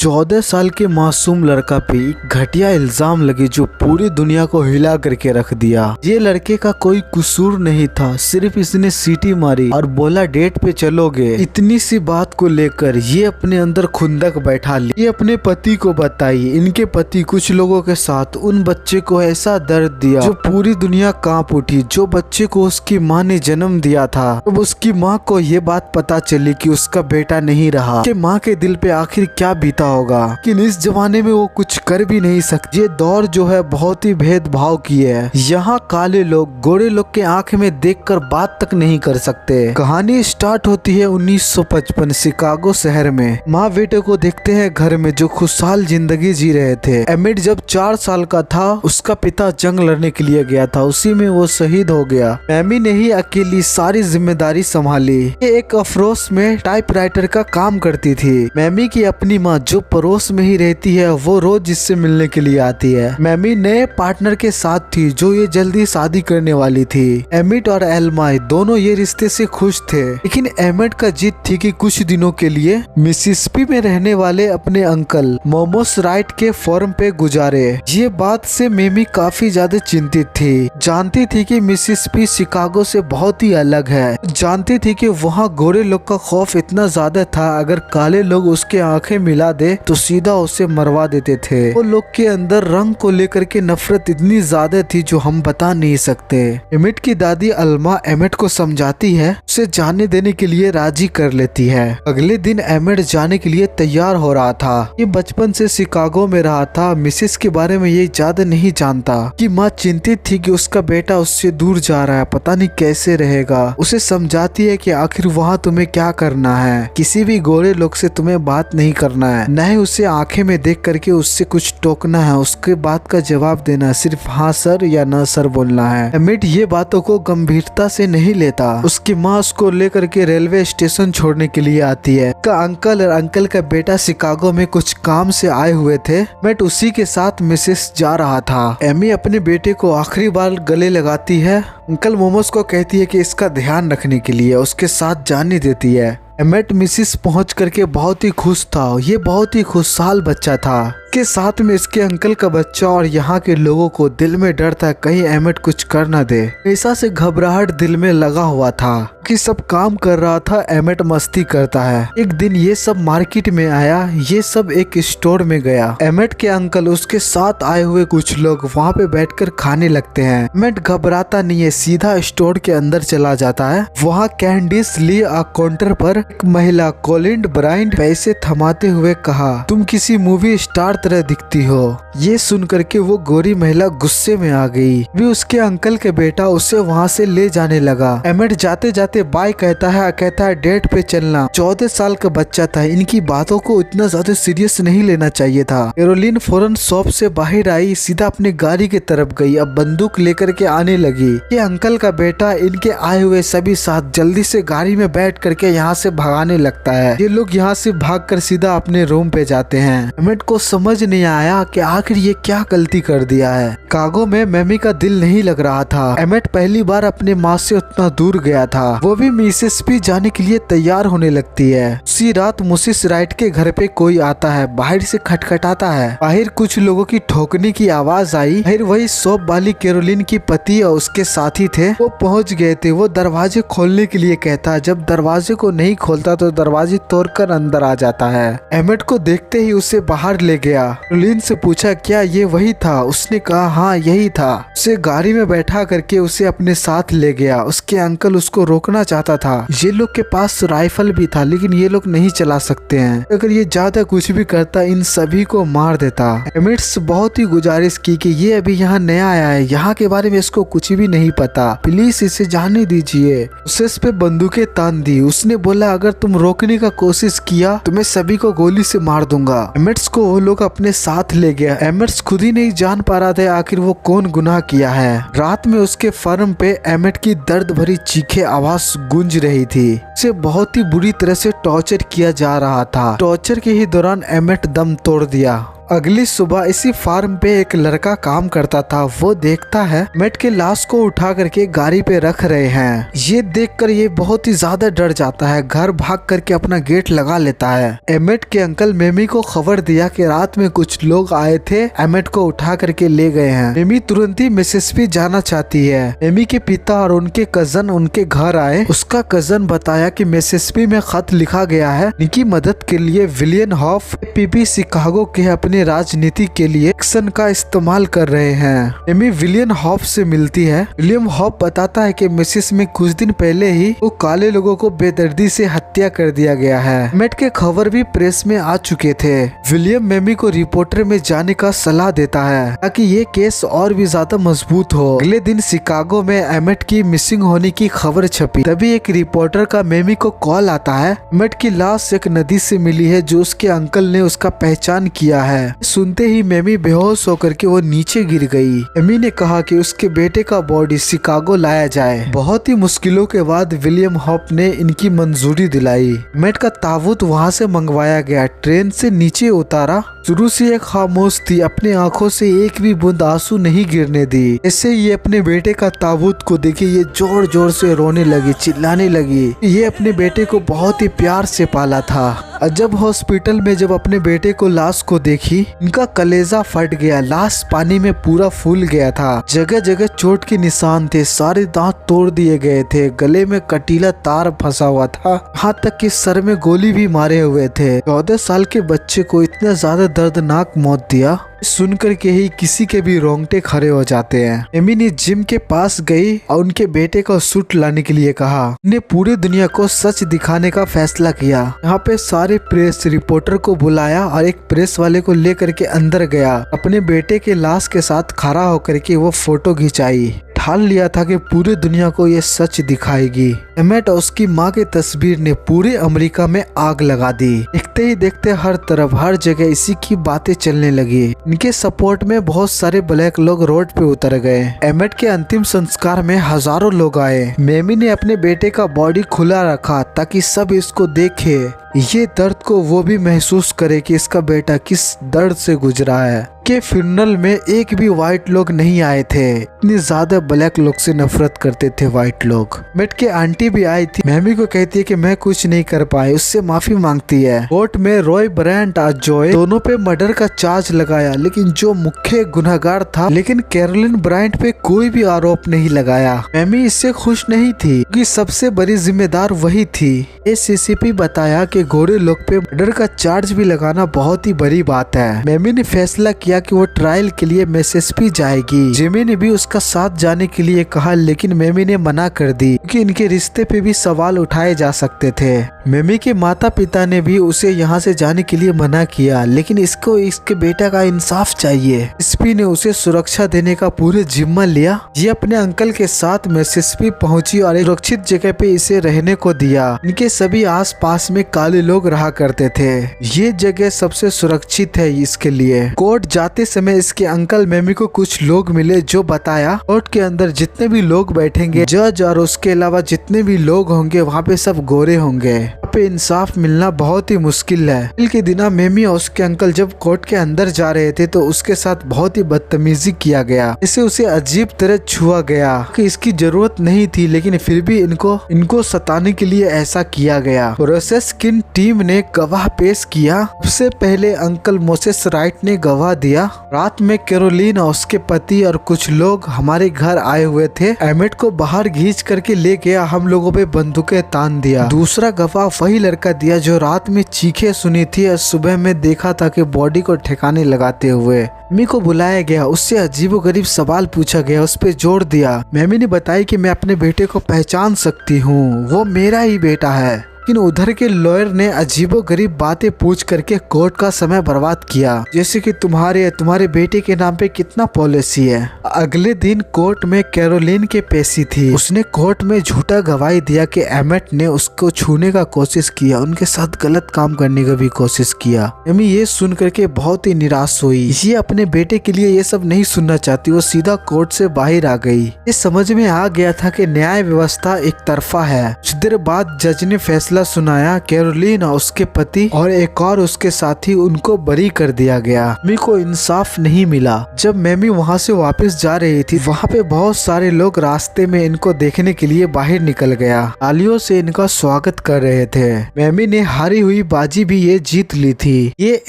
14 साल के मासूम लड़का पे एक घटिया इल्जाम लगे जो पूरी दुनिया को हिला करके रख दिया। ये लड़के का कोई कसूर नहीं था, सिर्फ इसने सीटी मारी और बोला डेट पे चलोगे। इतनी सी बात को लेकर ये अपने अंदर खुंदक बैठा ली। ये अपने पति को बताई। इनके पति कुछ लोगों के साथ उन बच्चे को ऐसा दर्द दिया जो पूरी दुनिया कांप उठी। जो बच्चे को उसकी माँ ने जन्म दिया था, अब उसकी माँ को ये बात पता चली कि उसका बेटा नहीं रहा, कि माँ के दिल पे आखिर क्या बीता होगा। लेकिन इस जमाने में वो कुछ कर भी नहीं सकती। ये दौर जो है बहुत ही भेदभाव की है। यहाँ काले लोग गोरे लोग के आंख में देखकर बात तक नहीं कर सकते। कहानी स्टार्ट होती है 1955 शिकागो शहर में। माँ बेटे को देखते हैं घर में जो खुशहाल जिंदगी जी रहे थे। एमिट जब 4 साल का था उसका पिता जंग लड़ने के लिए गया था, उसी में वो शहीद हो गया। मैमी ने ही अकेली सारी जिम्मेदारी संभाली। ये एक अफरोस में टाइपराइटर का काम करती थी। मैमी की अपनी माँ जो पड़ोस में ही रहती है वो रोज इससे मिलने के लिए आती है। मैमी नए पार्टनर के साथ थी जो ये जल्दी शादी करने वाली थी। एमिट और एल्मा दोनों ये रिश्ते से खुश थे, लेकिन एमिट का जिद थी कि कुछ दिनों के लिए मिसिसिपी में रहने वाले अपने अंकल मोमोस राइट के फॉर्म पे गुजारे। ये बात से मैमी काफी ज्यादा चिंतित थी। जानती थी कि मिसिसिपी शिकागो से बहुत ही अलग है। जानती थी कि वहाँ गोरे लोग का खौफ इतना ज्यादा था, अगर काले लोग उसके आंखें मिला दे तो सीधा उसे मरवा देते थे। वो लोग के अंदर रंग को लेकर के नफरत इतनी ज्यादा थी जो हम बता नहीं सकते। एमिट की दादी अल्मा एमिट को समझाती है, उसे जाने देने के लिए राजी कर लेती है। अगले दिन एमिट जाने के लिए तैयार हो रहा था। ये बचपन से शिकागो में रहा था। मिसेस के बारे में ये ज्यादा नहीं जानता कि माँ चिंतित थी कि उसका बेटा उससे दूर जा रहा है, पता नहीं कैसे रहेगा। उसे समझाती है कि आखिर वहाँ तुम्हें क्या करना है, किसी भी गोरे लोग से तुम्हें बात नहीं करना है, न ही उसे आंखें में देख करके उससे कुछ टोकना है, उसके बात का जवाब देना, सिर्फ हाँ सर या ना सर बोलना है। एमिट ये बातों को गंभीरता से नहीं लेता। उसकी माँ उसको लेकर के रेलवे स्टेशन छोड़ने के लिए आती है। का अंकल और अंकल का बेटा शिकागो में कुछ काम से आए हुए थे। एमिट उसी के साथ मिसेस जा रहा था। एमी अपने बेटे को आखिरी बार गले लगाती है। अंकल मोमोस को कहती है कि इसका ध्यान रखने के लिए उसके साथ जाने देती है। एमिट मिसिस पहुंच करके बहुत ही खुश था। ये बहुत ही खुशहाल बच्चा था के साथ में इसके अंकल का बच्चा, और यहाँ के लोगों को दिल में डर था कहीं एमिट कुछ कर न दे। ऐसा से घबराहट दिल में लगा हुआ था कि सब काम कर रहा था, एमिट मस्ती करता है। एक दिन ये सब मार्केट में आया। ये सब एक स्टोर में गया। एमिट के अंकल उसके साथ आए हुए कुछ लोग वहाँ पे बैठकर खाने लगते हैं। एमिट घबराता नहीं है, सीधा स्टोर के अंदर चला जाता है। वहाँ कैंडिस ली काउंटर पर एक महिला कोलिंड ब्राइंड पैसे थमाते हुए कहा, तुम किसी मूवी स्टार तरह दिखती हो। ये सुन करके वो गोरी महिला गुस्से में आ गई। भी उसके अंकल के बेटा उसे वहाँ से ले जाने लगा। एमिट जाते जाते बाय कहता है डेट पे चलना। 14 साल का बच्चा था, इनकी बातों को इतना ज्यादा सीरियस नहीं लेना चाहिए था। कैरोलिन फौरन शॉप से बाहर आई, सीधा अपनी गाड़ी की तरफ गई। अब बंदूक लेकर के आने लगी। ये अंकल का बेटा इनके आए हुए सभी साथ जल्दी से गाड़ी में बैठ करके यहाँ से भगाने लगता है। ये लोग यहाँ से भागकर सीधा अपने रूम पे जाते हैं। एमिट को समझ नहीं आया कि आखिर ये क्या गलती कर दिया है। कागो में मैमी का दिल नहीं लग रहा था। एमिट पहली बार अपने माँ से उतना दूर गया था। वो भी मिसिसिपी जाने के लिए तैयार होने लगती है। उसी रात मिसेस राइट के घर पे कोई आता है, बाहर से खटखटाता है। बाहर कुछ लोगों की ठोकने की आवाज आई। फिर वही शॉप वाली कैरोलिन की पति और उसके साथी थे, वो पहुंच गए थे। वो दरवाजे खोलने के लिए कहता है। जब दरवाजे को नहीं खोलता तो दरवाजे तोड़कर अंदर आ जाता है। एमिट को देखते ही उसे बाहर ले गया। कैरोलिन से पूछा क्या ये वही था? उसने कहा हाँ यही था। उसे गाड़ी में बैठा करके उसे अपने साथ ले गया। उसके अंकल उसको रोकना चाहता था। ये लोग के पास राइफल भी था, लेकिन ये लोग नहीं चला सकते हैं। अगर ये ज्यादा कुछ भी करता इन सभी को मार देता। एमिट्स बहुत ही गुजारिश की कि ये अभी यहाँ नया आया है, यहाँ के बारे में इसको कुछ भी नहीं पता, प्लीज इसे जाने दीजिए। उसे इस पे बंदूकें तान दी। उसने बोला अगर तुम रोकने का कोशिश किया तो मैं सभी को गोली से मार दूंगा। एमिट्स को वो लोग अपने साथ ले गया। एमिट्स खुद ही नहीं जान पा रहा था आखिर वो कौन गुनाह किया है। रात में उसके फर्म पे एमिट की दर्द भरी चीखें आवाज गूंज रही थी। उसे बहुत ही बुरी तरह से टॉर्चर किया जा रहा था। टॉर्चर के ही दौरान एमिट दम तोड़ दिया। अगली सुबह इसी फार्म पे एक लड़का काम करता था। वो देखता है एमेट के लाश को उठा करके गाड़ी पे रख रहे हैं। ये देखकर ये बहुत ही ज्यादा डर जाता है, घर भाग करके अपना गेट लगा लेता है। एमेट के अंकल मेमी को खबर दिया कि रात में कुछ लोग आए थे, एमेट को उठा करके ले गए हैं। मेमी तुरंत ही मिसिसिपी जाना चाहती है। मेमी के पिता और उनके कजन उनके घर आए। उसका कजन बताया कि मिसिसिपी में खत लिखा गया है, इनकी मदद के लिए विलियम हॉफ पीपी शिकागो के अपने राजनीति के लिए एक्शन का इस्तेमाल कर रहे हैं। मेमी विलियम हॉफ से मिलती है। विलियम हॉफ बताता है कि मिसिस में कुछ दिन पहले ही वो काले लोगों को बेदर्दी से हत्या कर दिया गया है। एमेट के खबर भी प्रेस में आ चुके थे। विलियम मेमी को रिपोर्टर में जाने का सलाह देता है ताकि ये केस और भी ज्यादा मजबूत हो। अगले दिन शिकागो में एमेट की मिसिंग होने की खबर छपी। तभी एक रिपोर्टर का मेमी को कॉल आता है। एमेट की लाश एक नदी से मिली है जो उसके अंकल ने उसका पहचान किया है। सुनते ही मेमी बेहोश होकर के वो नीचे गिर गई। मेमी ने कहा कि उसके बेटे का बॉडी शिकागो लाया जाए। बहुत ही मुश्किलों के बाद विलियम हॉप ने इनकी मंजूरी दिलाई। एमेट का ताबूत वहाँ से मंगवाया गया, ट्रेन से नीचे उतारा। शुरू से ये खामोश थी, अपने आंखों से एक भी बूंद आंसू नहीं गिरने दी। इससे ये अपने बेटे का ताबूत को देखे ये जोर जोर से रोने लगी, चिल्लाने लगी। ये अपने बेटे को बहुत ही प्यार से पाला था। जब हॉस्पिटल में जब अपने बेटे को लाश को देखी, इनका कलेजा फट गया। लाश पानी में पूरा फूल गया था। जगह जगह चोट के निशान थे, सारे दांत तोड़ दिए गए थे, गले में कटीला तार फंसा हुआ था, यहाँ तक कि सर में गोली भी मारे हुए थे। 14 साल के बच्चे को इतना ज्यादा दर्दनाक मौत दिया, सुनकर के ही किसी के भी रोंगटे खड़े हो जाते हैं। एमी ने जिम के पास गई और उनके बेटे का सूट लाने के लिए कहा। उन्हें पूरी दुनिया को सच दिखाने का फैसला किया। यहाँ पे सारे प्रेस रिपोर्टर को बुलाया और एक प्रेस वाले को लेकर के अंदर गया। अपने बेटे के लाश के साथ खड़ा होकर के वो फोटो खिंचाई। ठान लिया था कि पूरी दुनिया को ये सच दिखाएगी। एमेट और उसकी माँ की तस्वीर ने पूरे अमेरिका में आग लगा दी। देखते ही देखते हर तरफ हर जगह इसी की बातें चलने लगी। इनके सपोर्ट में बहुत सारे ब्लैक लोग रोड पे उतर गए। एमेट के अंतिम संस्कार में हजारों लोग आए। मेमी ने अपने बेटे का बॉडी खुला रखा ताकि सब इसको देखे, ये दर्द को वो भी महसूस करे कि इसका बेटा किस दर्द से गुजरा है। के फ्यूनरल में एक भी व्हाइट लोग नहीं आए थे। इतनी ज्यादा ब्लैक लोग से नफरत करते थे व्हाइट लोग। मेट के आंटी भी आई थी। मेमी को कहती है कि मैं कुछ नहीं कर पाई, उससे माफी मांगती है। कोर्ट में रॉय ब्रायंट और जॉय दोनों पे मर्डर का चार्ज लगाया, लेकिन जो मुख्य गुनहगार था, लेकिन कैरोलिन ब्रायंट पे कोई भी आरोप नहीं लगाया। मेमी इससे खुश नहीं थी क्योंकि सबसे बड़ी जिम्मेदार वही थी। एसीसीपी बताया कि गोरे लोग पे मर्डर का चार्ज भी लगाना बहुत ही बड़ी बात है। मेमी ने फैसला किया कि वो ट्रायल के लिए मिसिसिपी जाएगी। जिमी ने भी उसका साथ जाने के लिए कहा, लेकिन मेमी ने मना कर दी क्योंकि इनके रिश्ते पे भी सवाल उठाए जा सकते थे। मेमी के माता पिता ने भी उसे यहाँ से जाने के लिए मना किया, लेकिन इसको इसके बेटा का इंसाफ चाहिए। एसपी ने उसे सुरक्षा देने का पूरे जिम्मा लिया। ये अपने अंकल के साथ मिसिसिपी पहुंची और एक सुरक्षित जगह पे इसे रहने को दिया। इनके सभी आस पास में काले लोग रहा करते थे। ये जगह सबसे सुरक्षित है इसके लिए। कोर्ट जाते समय इसके अंकल मेमी को कुछ लोग मिले जो बताया कोर्ट के अंदर जितने भी लोग बैठेंगे, जज और उसके अलावा जितने भी लोग होंगे वहाँ पे सब गोरे होंगे। पे इंसाफ मिलना बहुत ही मुश्किल है। कल के दिन मेमी और उसके अंकल जब कोर्ट के अंदर जा रहे थे तो उसके साथ बहुत ही बदतमीजी किया गया। इसे उसे अजीब तरह छुआ गया कि इसकी जरूरत नहीं थी, लेकिन फिर भी इनको सताने के लिए ऐसा किया गया। प्रोसेस की टीम ने गवाह पेश किया। सबसे पहले अंकल मोसेस राइट ने गवाह दिया। रात में कैरोलिन और उसके पति और कुछ लोग हमारे घर आए हुए थे। एमेट को बाहर खींच करके ले गया, हम लोगों पे बंदूकें तान दिया। दूसरा गवाह वही लड़का दिया जो रात में चीखें सुनी थी और सुबह में देखा था कि बॉडी को ठिकाने लगाते हुए। मेमी को बुलाया गया, उससे अजीबोगरीब सवाल पूछा गया, उस पे जोर दिया। मेमी ने बताई कि मैं अपने बेटे को पहचान सकती हूँ, वो मेरा ही बेटा है। लेकिन उधर के लॉयर ने अजीबोगरीब बातें पूछ करके कोर्ट का समय बर्बाद किया, जैसे कि तुम्हारे बेटे के नाम पे कितना पॉलिसी है। अगले दिन कोर्ट में कैरोलिन के पेशी थी। उसने कोर्ट में झूठा गवाही दिया कि एमेट ने उसको छूने का कोशिश किया, उनके साथ गलत काम करने का भी कोशिश किया। एमी ये सुन करके बहुत ही निराश हुई। ये अपने बेटे के लिए ये सब नहीं सुनना चाहती, वो सीधा कोर्ट से बाहर आ गई। ये समझ में आ गया था कि न्याय व्यवस्था एक तरफा है। कुछ देर बाद जज ने फैसला फैसला सुनाया। कैरोलिन और उसके पति और एक और उसके साथी उनको बरी कर दिया गया। मेमी को इंसाफ नहीं मिला। जब मेमी वहाँ से वापस जा रही थी, वहाँ पे बहुत सारे लोग रास्ते में इनको देखने के लिए बाहर निकल गया। तालियों से इनका स्वागत कर रहे थे। मेमी ने हारी हुई बाजी भी ये जीत ली थी। ये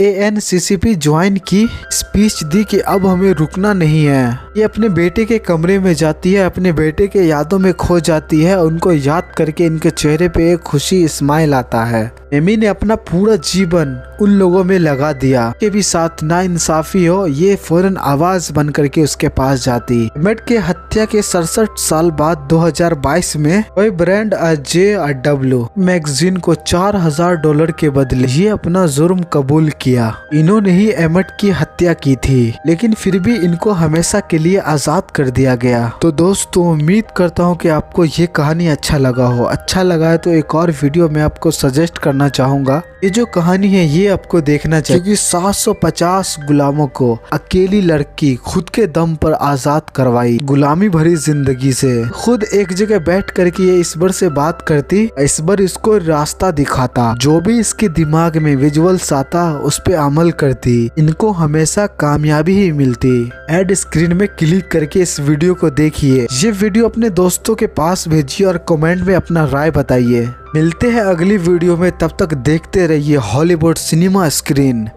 ANCCP ज्वाइन की, स्पीच दी कि अब हमें रुकना नहीं है। ये अपने बेटे के कमरे में जाती है, अपने बेटे के यादों में खो जाती है। उनको याद करके इनके चेहरे पे एक खुशी स्माइल आता है। मेमी ने अपना पूरा जीवन उन लोगों में लगा दिया के भी साथ ना इंसाफी हो, ये फौरन आवाज बन करके उसके पास जाती। एमेट के हत्या के 67 साल बाद 2022 में वही ब्रांड JW मैगजीन को $4000 के बदले ये अपना जुर्म कबूल किया। इन्होंने ही एमेट की हत्या की थी, लेकिन फिर भी इनको हमेशा के लिए आजाद कर दिया गया। तो दोस्तों, उम्मीद करता हूँ कि आपको ये कहानी अच्छा लगा हो। अच्छा लगा है तो एक और वीडियो में आपको सजेस्ट करना चाहूंगा। ये जो कहानी है ये आपको देखना चाहिए, क्योंकि 750 गुलामों को अकेली लड़की खुद के दम पर आजाद करवाई, गुलामी भरी जिंदगी से। खुद एक जगह बैठ करके ये ईश्वर से बात करती, ईश्वर इसको रास्ता दिखाता, जो भी इसके दिमाग में विजुअल्स आता उस पे अमल करती। इनको हमेशा कामयाबी ही मिलती। एड स्क्रीन में क्लिक करके इस वीडियो को देखिए। ये वीडियो अपने दोस्तों के पास भेजिए और कमेंट में अपना राय बताइए। मिलते हैं अगली वीडियो में, तब तक देखते रहिए हॉलीवुड सिनेमा स्क्रीन।